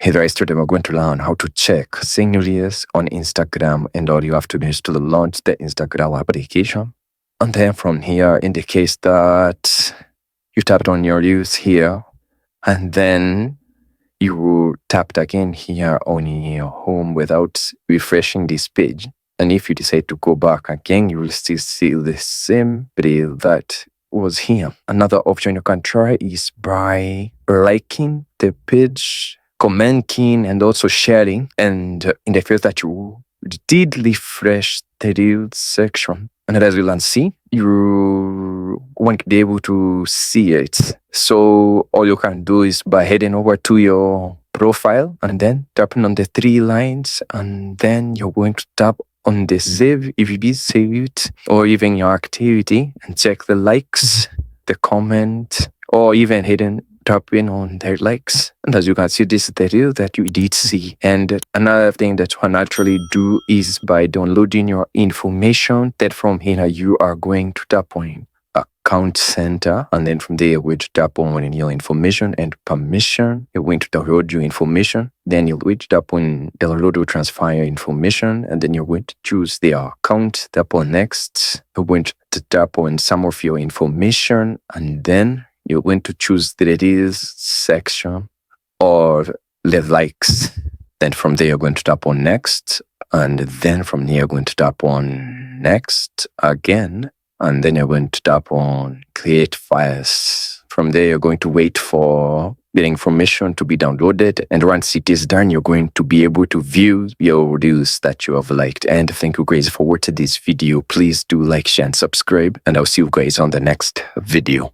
Here yesterday we're going to learn how to check seeing reels on Instagram, and all you have to do is to launch the Instagram application. And then from here, in the case that you tapped on your reels here, and then you tapped again here on your home without refreshing this page. And if you decide to go back again, you will still see the same reel that was here. Another option you can try is by liking the page, commenting, and also sharing. And in the case that you did refresh the reels section, and as you can see, you won't be able to see it. So all you can do is by heading over to your profile and then tapping on the three lines, and then you're going to tap on the save if it is saved, or even your activity, and check the likes, the comment, or even tapping on their likes. And as you can see, this is the reel that you did see. And another thing that you can actually do is by downloading your information, that from here you are going to tap on account center, and then from there you're going to tap on your information and permission. You're going to download your information, then you're going to tap on download or transfer your information, and then you're going to choose the account, tap on next. You're going to tap on some of your information, and then you're going to choose the reels section or the likes. Then from there you're going to tap on next, and then from here you're going to tap on next again, and then you're going to tap on create files. From there, you're going to wait for the information to be downloaded. And once it is done, you're going to be able to view your reels that you have liked. And thank you guys for watching this video. Please do like, share, and subscribe. And I'll see you guys on the next video.